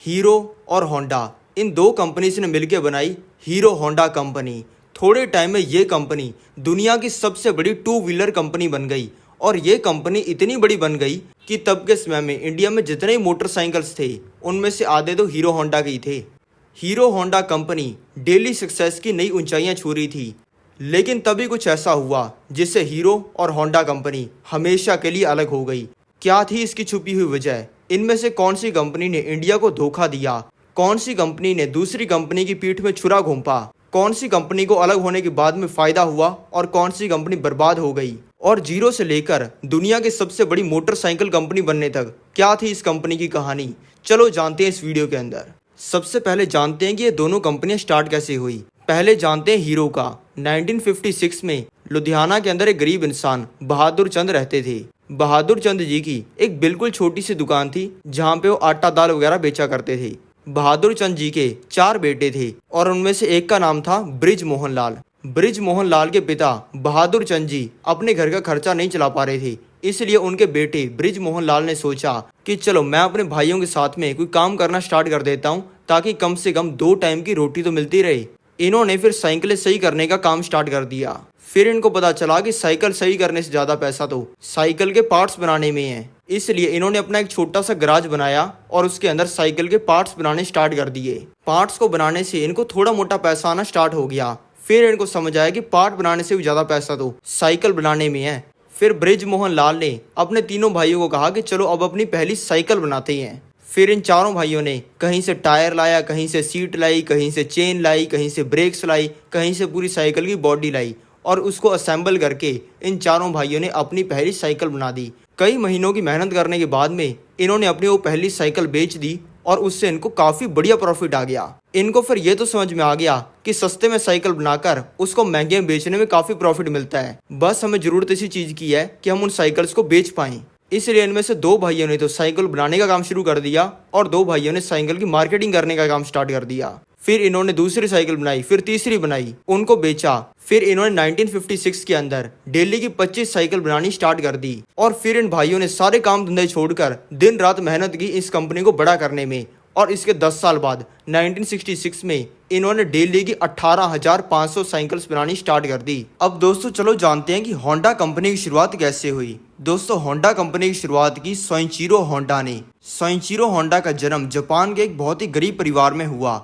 Hero और Honda, इन दो companies ने मिलकर बनाई हीरो होंडा कंपनी। थोड़े टाइम में ये कंपनी दुनिया की सबसे बड़ी टू व्हीलर कंपनी बन गई और ये कंपनी इतनी बड़ी बन गई कि तब के समय में इंडिया में जितने ही मोटरसाइकिल्स थे उनमें से आधे तो हीरो होंडा के ही थे। Hero Honda company daily success की नई ऊंचाइयां छू रही थी, लेकिन तभी कुछ ऐसा हुआ जिससे हीरो और होंडा कंपनी हमेशा के लिए अलग हो गई। क्या थी इसकी छुपी हुई वजह? इनमें से कौन सी कंपनी ने इंडिया को धोखा दिया? कौन सी कंपनी ने दूसरी कंपनी की पीठ में छुरा घोंपा? कौन सी कंपनी को अलग होने के बाद में फायदा हुआ और कौन सी कंपनी बर्बाद हो गई? और जीरो से लेकर दुनिया की सबसे बड़ी मोटरसाइकिल कंपनी बनने तक क्या थी इस कंपनी की कहानी? चलो जानते हैं इस वीडियो के अंदर। सबसे पहले जानते हैं कि ये दोनों कंपनियां स्टार्ट कैसे हुई। पहले जानते हैं हीरो का। 1956 में लुधियाना के अंदर एक गरीब इंसान बहादुर चंद रहते थे। बहादुर चंद जी की एक बिल्कुल छोटी सी दुकान थी जहाँ पे वो आटा दाल वगैरह बेचा करते थे। बहादुर चंद जी के 4 बेटे थे और उनमें से एक का नाम था ब्रिज मोहन लाल। ब्रिज मोहन लाल के पिता बहादुर चंद जी अपने घर का खर्चा नहीं चला पा रहे थे, इसलिए उनके बेटे ब्रिज मोहन लाल ने सोचा कि चलो मैं अपने भाइयों के साथ में कोई काम करना स्टार्ट कर देता हूँ ताकि कम से कम 2 टाइम की रोटी तो मिलती रहे। इन्होंने फिर साइकिलें सही करने का काम स्टार्ट कर दिया। फिर इनको पता चला कि साइकिल सही करने से ज़्यादा पैसा तो साइकिल के पार्ट्स बनाने में है, इसलिए इन्होंने अपना एक छोटा सा गराज बनाया और उसके अंदर साइकिल के पार्ट्स बनाने स्टार्ट कर दिए। पार्ट्स को बनाने से इनको थोड़ा मोटा पैसा आना स्टार्ट हो गया। फिर इनको समझ आया कि पार्ट बनाने से भी ज़्यादा पैसा तो साइकिल बनाने में है। फिर ब्रिज मोहन लाल ने अपने तीनों भाइयों को कहा कि चलो अब अपनी पहली साइकिल बनाते हैं। फिर इन चारों भाइयों ने कहीं से टायर लाया, कहीं से सीट लाई, कहीं से चेन लाई, कहीं से ब्रेक्स लाई, कहीं से पूरी साइकिल की बॉडी लाई और उसको असेंबल करके इन चारों भाइयों ने अपनी पहली साइकिल बना दी। कई महीनों की मेहनत करने के बाद में इन्होंने अपनी वो पहली साइकिल बेच दी और उससे इनको काफ़ी बढ़िया प्रॉफिट आ गया। इनको फिर ये तो समझ में आ गया कि सस्ते में साइकिल बनाकर उसको महंगे में बेचने में काफ़ी प्रॉफिट मिलता है, बस हमें ज़रूरत इसी चीज़ की है कि हम उन साइकिल्स को बेच पाएँ। इसलिए इनमें से 2 भाइयों ने तो साइकिल बनाने का काम शुरू कर दिया और 2 भाइयों ने साइकिल की मार्केटिंग करने का काम स्टार्ट कर दिया। फिर इन्होंने दूसरी साइकिल बनाई, फिर तीसरी बनाई, उनको बेचा। फिर इन्होंने 1956 के अंदर डेली की 25 साइकिल बनानी स्टार्ट कर दी और फिर इन भाइयों ने सारे काम धंधे छोड़कर दिन रात मेहनत की इस कंपनी को बड़ा करने में। और इसके 10 साल बाद 1966 में इन्होंने डेली की 18,500 साइकिल्स बनानी स्टार्ट कर दी। अब दोस्तों चलो जानते हैं कि होंडा कंपनी की शुरुआत कैसे हुई। दोस्तों होंडा कंपनी की शुरुआत की सोइचिरो होंडा ने। सोइचिरो होंडा का जन्म जापान के एक बहुत ही गरीब परिवार में हुआ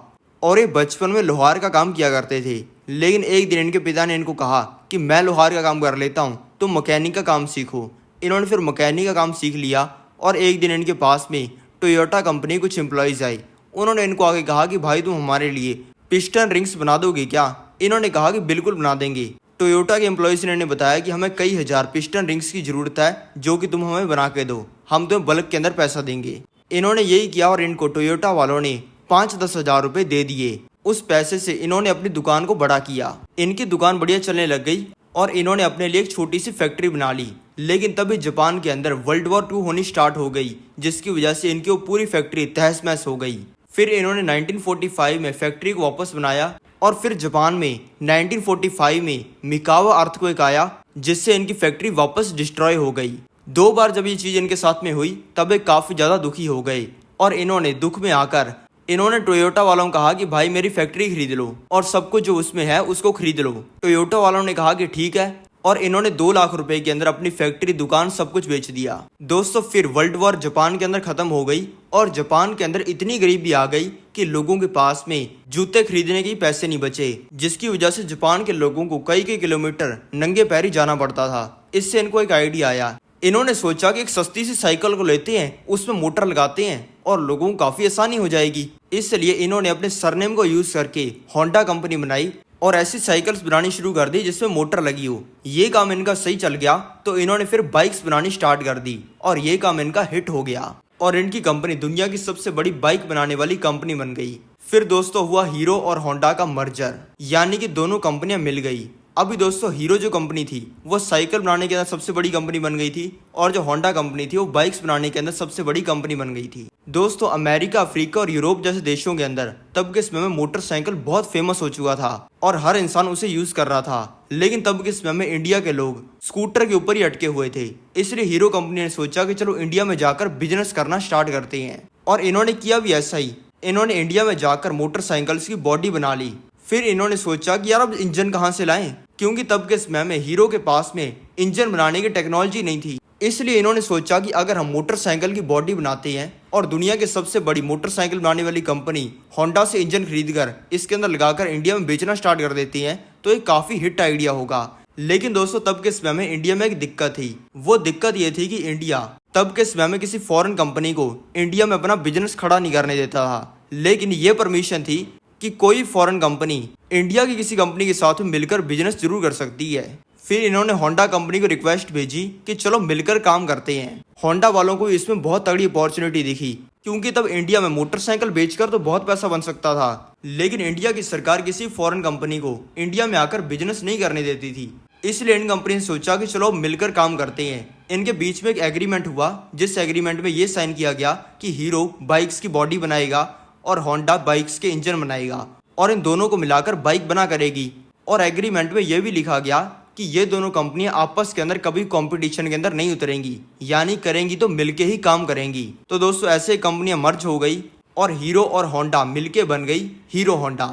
और ये बचपन में लोहार का काम किया करते थे। लेकिन एक दिन इनके पिता ने इनको कहा कि मैं लोहार का काम कर लेता हूँ, तुम मैकेनिक का काम सीखो। इन्होंने फिर मैकेनिक का काम सीख लिया और एक दिन इनके पास में टोयोटा कंपनी कुछ एम्प्लॉयज़ आई। उन्होंने इनको आगे कहा कि भाई तुम हमारे लिए पिस्टन रिंग्स बना दोगे क्या? इन्होंने कहा कि बिल्कुल बना देंगे। टोयोटा के एम्प्लॉयज़ ने इन्हें बताया कि हमें कई हज़ार पिस्टन रिंग्स की ज़रूरत है जो कि तुम हमें बना के दो, हम तुम्हें बल्क के अंदर पैसा देंगे। इन्होंने यही किया और इनको टोयोटा वालों ने 5-10 हज़ार रुपये दे दिए। उस पैसे से इन्होंने अपनी दुकान को बड़ा किया। इनकी दुकान बढ़िया चलने लग गई और इन्होंने अपने लिए एक छोटी सी फैक्ट्री बना ली। लेकिन तभी जापान के अंदर वर्ल्ड वॉर 2 होनी स्टार्ट हो गई, जिसकी वजह से इनकी वो पूरी फैक्ट्री तहस महस हो गई। फिर इन्होंने 1945 में फैक्ट्री को वापस बनाया और फिर जापान में 1945 में मिकावा अर्थक्वेक आया, जिससे इनकी फैक्ट्री वापस डिस्ट्रॉय हो गई। 2 बार जब ये चीज़ इनके साथ में हुई तब ये काफ़ी ज़्यादा दुखी हो गए और इन्होंने दुख में आकर इन्होंने टोयोटा वालों को कहा कि भाई मेरी फैक्ट्री खरीद लो और सब कुछ जो उसमें है उसको खरीद लो। टोयोटा वालों ने कहा कि ठीक है और इन्होंने 2 लाख रुपए के अंदर अपनी फैक्ट्री, दुकान सब कुछ बेच दिया। दोस्तों फिर वर्ल्ड वॉर जापान के अंदर खत्म हो गई और जापान के अंदर इतनी गरीबी आ गई कि लोगों के पास में जूते खरीदने के पैसे नहीं बचे, जिसकी वजह से जापान के लोगों को कई किलोमीटर नंगे पैर ही जाना पड़ता था। इससे इनको एक आइडिया आया। इन्होंने सोचा कि एक सस्ती सी साइकिल को लेते हैं, उसमें मोटर लगाते हैं और लोगों को काफ़ी आसानी हो जाएगी। इसलिए इन्होंने अपने सरनेम को यूज़ करके होंडा कंपनी बनाई और ऐसी साइकिल्स बनानी शुरू कर दी जिसमें मोटर लगी हो। ये काम इनका सही चल गया तो इन्होंने फिर बाइक्स बनानी स्टार्ट कर दी और ये काम इनका हिट हो गया और इनकी कंपनी दुनिया की सबसे बड़ी बाइक बनाने वाली कंपनी बन गई। फिर दोस्तों हुआ हीरो और होंडा का मर्जर, यानी कि दोनों कंपनियां मिल गई। अभी दोस्तों हीरो जो कंपनी थी वो साइकिल बनाने के अंदर सबसे बड़ी कंपनी बन गई थी और जो होंडा कंपनी थी वो बाइक्स बनाने के अंदर सबसे बड़ी कंपनी बन गई थी। दोस्तों अमेरिका, अफ्रीका और यूरोप जैसे देशों के अंदर तब के समय में मोटरसाइकिल बहुत फेमस हो चुका था और हर इंसान उसे यूज कर रहा था। लेकिन तब के समय में इंडिया के लोग स्कूटर के ऊपर ही अटके हुए थे, इसलिए हीरो कंपनी ने सोचा कि चलो इंडिया में जाकर बिजनेस करना स्टार्ट करते हैं और इन्होंने किया भी ऐसा ही। इन्होंने इंडिया में जाकर मोटरसाइकिल्स की बॉडी बना ली। फिर इन्होंने सोचा कि यार अब इंजन कहाँ से लाएं, क्योंकि तब के समय में हीरो के पास में इंजन बनाने की टेक्नोलॉजी नहीं थी। इसलिए इन्होंने सोचा कि अगर हम मोटरसाइकिल की बॉडी बनाते हैं और दुनिया की सबसे बड़ी मोटरसाइकिल बनाने वाली कंपनी होंडा से इंजन खरीदकर इसके अंदर लगाकर इंडिया में बेचना स्टार्ट कर देती हैं तो ये काफ़ी हिट आइडिया होगा। लेकिन दोस्तों तब के समय में इंडिया में एक दिक्कत थी। वो दिक्कत ये थी कि इंडिया तब के समय में किसी फॉरेन कंपनी को इंडिया में अपना बिजनेस खड़ा नहीं करने देता था। लेकिन ये परमिशन थी कि कोई फॉरेन कंपनी इंडिया की किसी कंपनी के साथ मिलकर बिजनेस जरूर कर सकती है। फिर इन्होंने होंडा कंपनी को रिक्वेस्ट भेजी कि चलो मिलकर काम करते हैं। होंडा वालों को इसमें बहुत तगड़ी अपॉर्चुनिटी दिखी, क्योंकि तब इंडिया में मोटरसाइकिल बेचकर तो बहुत पैसा बन सकता था। लेकिन इंडिया की सरकार किसी फॉरेन कंपनी को इंडिया में आकर बिजनेस नहीं करने देती थी। इसलिए इन कंपनी ने सोचा कि चलो मिलकर काम करते हैं। इनके बीच में एक एग्रीमेंट हुआ, जिस एग्रीमेंट में ये साइन किया गया कि हीरो बाइक्स की बॉडी बनाएगा और होंडा बाइक्स के इंजन बनाएगा और इन दोनों को मिलाकर बाइक बना करेगी। और एग्रीमेंट में यह भी लिखा गया कि ये दोनों कंपनियां आपस के अंदर कभी कंपटीशन के अंदर नहीं उतरेंगी, यानी करेंगी तो मिलके ही काम करेंगी। तो दोस्तों ऐसे कंपनियां मर्ज हो गई और हीरो और होंडा मिलके बन गई हीरो होंडा।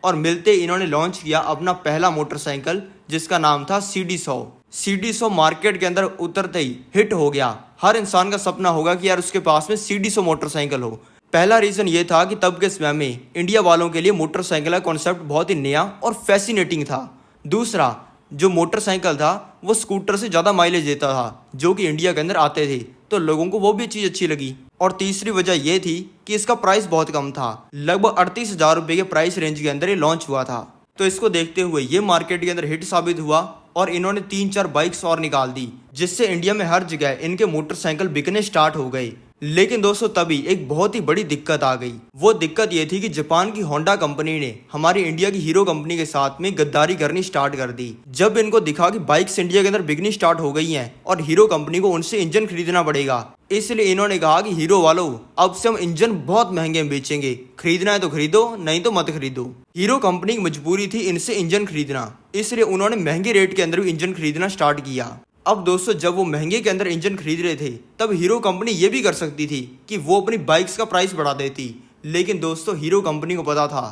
और मिलते इन्होंने लॉन्च किया अपना पहला मोटरसाइकिल, जिसका नाम था CD100। CD100 मार्केट के अंदर उतरते ही हिट हो गया। हर इंसान का सपना होगा कि यार उसके पास में CD100 मोटरसाइकिल हो। पहला रीज़न ये था कि तब के समय में इंडिया वालों के लिए मोटरसाइकिल का कॉन्सेप्ट बहुत ही नया और फैसिनेटिंग था। दूसरा, जो मोटरसाइकिल था वो स्कूटर से ज़्यादा माइलेज देता था, जो कि इंडिया के अंदर आते थे, तो लोगों को वो भी चीज़ अच्छी लगी। और तीसरी वजह ये थी कि इसका प्राइस बहुत कम था, लगभग 38,000 रुपये के प्राइस रेंज के अंदर ये लॉन्च हुआ था। तो इसको देखते हुए ये मार्केट के अंदर हिट साबित हुआ और इन्होंने 3-4 बाइक्स और निकाल दी, जिससे इंडिया में हर जगह इनके मोटरसाइकिल बिकने स्टार्ट हो गए। लेकिन दोस्तों तभी एक बहुत ही बड़ी दिक्कत आ गई। वो दिक्कत ये थी कि जापान की होंडा कंपनी ने हमारी इंडिया की हीरो कंपनी के साथ में गद्दारी करनी स्टार्ट कर दी। जब इनको दिखा कि बाइक्स इंडिया के अंदर बिकनी स्टार्ट हो गई हैं और हीरो कंपनी को उनसे इंजन खरीदना पड़ेगा, इसलिए इन्होंने कहा कि हीरो वालों अब से हम इंजन बहुत महंगे में बेचेंगे, खरीदना है तो खरीदो, नहीं तो मत खरीदो। हीरो कंपनी की मजबूरी थी इनसे इंजन खरीदना, इसलिए उन्होंने महंगे रेट के अंदर भी इंजन खरीदना स्टार्ट किया। अब दोस्तों जब वो महंगे के अंदर इंजन खरीद रहे थे, तब हीरो कंपनी ये भी कर सकती थी कि वो अपनी बाइक्स का प्राइस बढ़ा देती। लेकिन दोस्तों हीरो कंपनी को पता था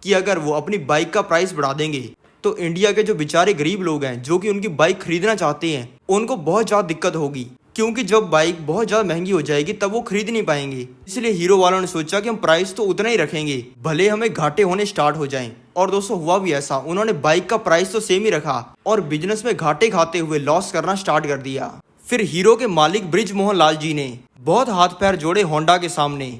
कि अगर वो अपनी बाइक का प्राइस बढ़ा देंगे तो इंडिया के जो बेचारे गरीब लोग हैं जो कि उनकी बाइक खरीदना चाहते हैं, उनको बहुत ज़्यादा दिक्कत होगी, क्योंकि जब बाइक बहुत ज़्यादा महंगी हो जाएगी तब वो खरीद नहीं पाएंगे। इसलिए हीरो वालों ने सोचा कि हम प्राइस तो उतना ही रखेंगे, भले हमें घाटे होने स्टार्ट हो जाएं। और दोस्तों हुआ भी ऐसा, उन्होंने बाइक का प्राइस तो सेम ही रखा और बिजनेस में घाटे खाते हुए लॉस करना स्टार्ट कर दिया। फिर हीरो के मालिक ब्रिज मोहन लाल जी ने बहुत हाथ पैर जोड़े होंडा के सामने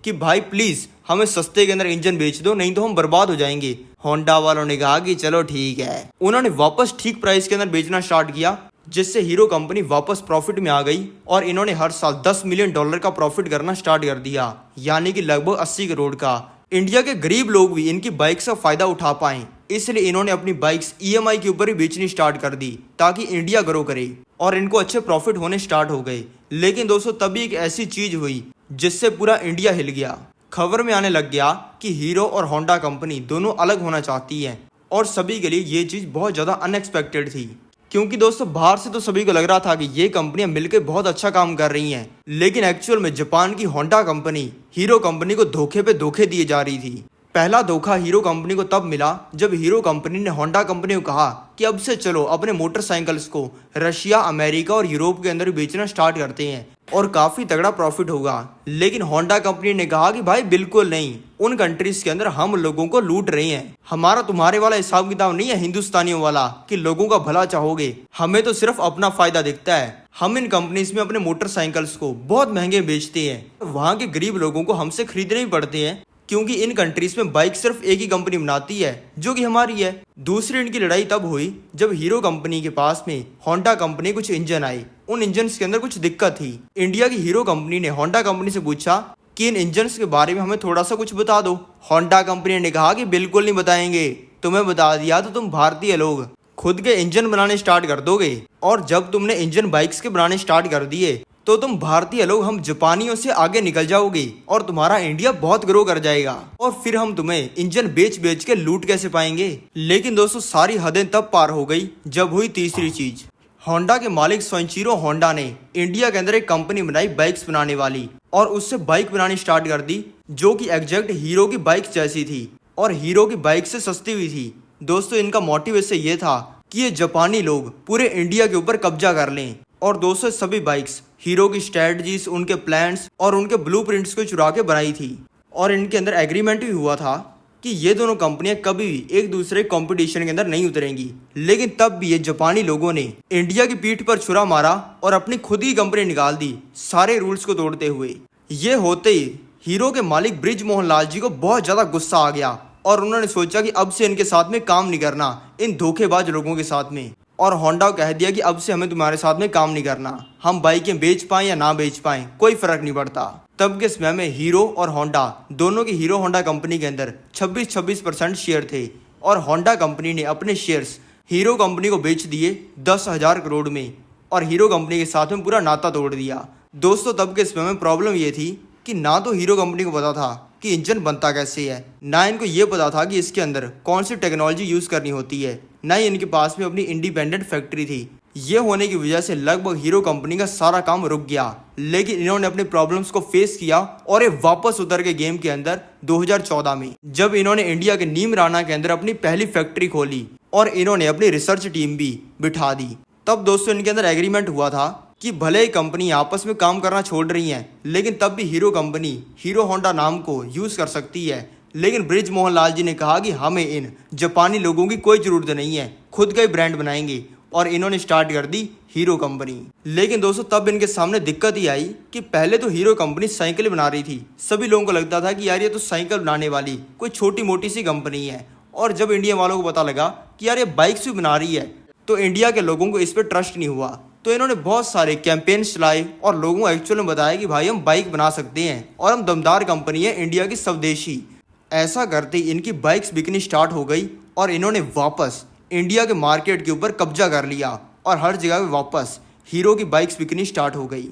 कि भाई प्लीज हमें सस्ते के अंदर इंजन बेच दो, नहीं तो हम बर्बाद हो जाएंगे। होंडा वालों ने कहा कि चलो ठीक है। उन्होंने वापस ठीक प्राइस के अंदर बेचना स्टार्ट किया, जिससे हीरो कंपनी वापस प्रॉफिट में आ गई और इन्होंने हर साल $10 मिलियन का प्रॉफिट करना स्टार्ट कर दिया, यानी कि लगभग 80 करोड़ का। इंडिया के गरीब लोग भी इनकी बाइक्स का फायदा उठा पाएं, इसलिए इन्होंने अपनी बाइक्स EMI के ऊपर ही बेचनी स्टार्ट कर दी ताकि इंडिया ग्रो करे और इनको अच्छे प्रॉफिट होने स्टार्ट हो गए। लेकिन दोस्तों तभी एक ऐसी चीज हुई जिससे पूरा इंडिया हिल गया। खबर में आने लग गया कि हीरो और होंडा कंपनी दोनों अलग होना चाहती है और सभी के लिए ये चीज़ बहुत ज़्यादा अनएक्सपेक्टेड थी, क्योंकि दोस्तों बाहर से तो सभी को लग रहा था कि ये कंपनियां मिलकर बहुत अच्छा काम कर रही हैं, लेकिन एक्चुअल में जापान की होंडा कंपनी हीरो कंपनी को धोखे पे धोखे दिए जा रही थी। पहला धोखा हीरो कंपनी को तब मिला जब हीरो कंपनी ने होंडा कंपनी को कहा कि अब से चलो अपने मोटरसाइकिल्स को रशिया, अमेरिका और यूरोप के अंदर बेचना स्टार्ट करते हैं और काफ़ी तगड़ा प्रॉफिट होगा। लेकिन होंडा कंपनी ने कहा कि भाई बिल्कुल नहीं, उन कंट्रीज के अंदर हम लोगों को लूट रहे हैं, हमारा तुम्हारे वाला हिसाब किताब नहीं है हिंदुस्तानियों वाला कि लोगों का भला चाहोगे, हमें तो सिर्फ अपना फायदा दिखता है। हम इन कंपनीज में अपने मोटरसाइकिल्स को बहुत महंगे बेचते हैं, वहाँ के गरीब लोगों को हमसे खरीदने ही पड़ते हैं, क्योंकि इन कंट्रीज में बाइक सिर्फ एक ही कंपनी बनाती है जो कि हमारी है। दूसरी इनकी लड़ाई तब हुई जब हीरो कंपनी के पास में होंडा कंपनी कुछ इंजन आए, उन इंजन के अंदर कुछ दिक्कत थी। इंडिया की हीरो कंपनी ने होंडा कंपनी से पूछा कि इन इंजन के बारे में हमें थोड़ा सा कुछ बता दो। होंडा कंपनी ने कहा कि बिल्कुल नहीं बताएंगे, तुम्हें बता दिया तो तुम भारतीय लोग खुद के इंजन बनाने स्टार्ट कर दोगे, और जब तुमने इंजन बाइक्स के बनाने स्टार्ट कर दिए तो तुम भारतीय लोग हम जापानियों से आगे निकल जाओगे और तुम्हारा इंडिया बहुत ग्रो कर जाएगा, और फिर हम तुम्हें इंजन बेच बेच के लूट कैसे पाएंगे। लेकिन दोस्तों सारी हदें तब पार हो गई जब हुई तीसरी चीज। होंडा के मालिक सोइचिरो होंडा ने इंडिया के अंदर एक कंपनी बनाई बाइक्स बनाने वाली और उससे बाइक बनानी स्टार्ट कर दी जो कि एग्जैक्ट हीरो की बाइक जैसी थी और हीरो की बाइक से सस्ती भी थी। दोस्तों इनका मोटिव इससे ये था कि ये जापानी लोग पूरे इंडिया के ऊपर कब्जा कर लें और दोस्तों सभी बाइक्स हीरो की स्ट्रेटजीज, उनके प्लान्स और उनके ब्लूप्रिंट्स को चुरा के बनाई थी और इनके अंदर एग्रीमेंट भी हुआ था कि ये दोनों कंपनियां कभी भी एक दूसरे कंपटीशन के अंदर नहीं उतरेंगी। लेकिन तब भी ये जापानी लोगों ने इंडिया की पीठ पर छुरा मारा और अपनी खुद की कंपनी निकाल दी सारे रूल्स को तोड़ते हुए। ये होते ही हीरो के मालिक ब्रिज मोहन लाल जी को बहुत ज्यादा गुस्सा आ गया और उन्होंने सोचा कि अब से इनके साथ में काम नहीं करना, इन धोखेबाज लोगों के साथ में। और होंडा को कह दिया कि अब से हमें तुम्हारे साथ में काम नहीं करना, हम बाइकें बेच पाएं या ना बेच पाएं कोई फर्क नहीं पड़ता। तब के समय में हीरो और होंडा दोनों की हीरो होंडा कंपनी के अंदर 26% शेयर थे और होंडा कंपनी ने अपने शेयर्स हीरो कंपनी को बेच दिए 10,000 करोड़ में और हीरो कंपनी के साथ में पूरा नाता तोड़ दिया। दोस्तों तब के समय में प्रॉब्लम ये थी कि ना तो हीरो कंपनी को पता था कि इंजन बनता कैसे है, ना इनको ये पता था कि इसके अंदर कौन सी टेक्नोलॉजी यूज़ करनी होती है, ना ही इनके पास में अपनी इंडिपेंडेंट फैक्ट्री थी। ये होने की वजह से लगभग हीरो कंपनी का सारा काम रुक गया। लेकिन इन्होंने अपने प्रॉब्लम्स को फेस किया और ये वापस उतर के गेम के अंदर 2014 में जब इन्होंने इंडिया के नीमराना के अंदर अपनी पहली फैक्ट्री खोली और इन्होंने अपनी रिसर्च टीम भी बिठा दी। तब दोस्तों इनके अंदर एग्रीमेंट हुआ था कि भले ही कंपनी आपस में काम करना छोड़ रही हैं लेकिन तब भी हीरो कंपनी हीरो होंडा नाम को यूज़ कर सकती है। लेकिन ब्रिज मोहन लाल जी ने कहा कि हमें इन जापानी लोगों की कोई ज़रूरत नहीं है, खुद का ही ब्रांड बनाएंगे और इन्होंने स्टार्ट कर दी हीरो कंपनी। लेकिन दोस्तों तब इनके सामने दिक्कत ही आई कि पहले तो हीरो कंपनी साइकिल बना रही थी, सभी लोगों को लगता था कि यार ये तो साइकिल बनाने वाली कोई छोटी मोटी सी कंपनी है। और जब इंडिया वालों को पता लगा कि यार ये बाइक्स भी बना रही है तो इंडिया के लोगों को इस पर ट्रस्ट नहीं हुआ। तो इन्होंने बहुत सारे कैंपेन्स चलाए और लोगों को एक्चुअल में बताया कि भाई हम बाइक बना सकते हैं और हम दमदार कंपनी है इंडिया की स्वदेशी। ऐसा करते ही इनकी बाइक्स बिकनी स्टार्ट हो गई और इन्होंने वापस इंडिया के मार्केट के ऊपर कब्जा कर लिया और हर जगह पे वापस हीरो की बाइक्स बिकनी स्टार्ट हो गई।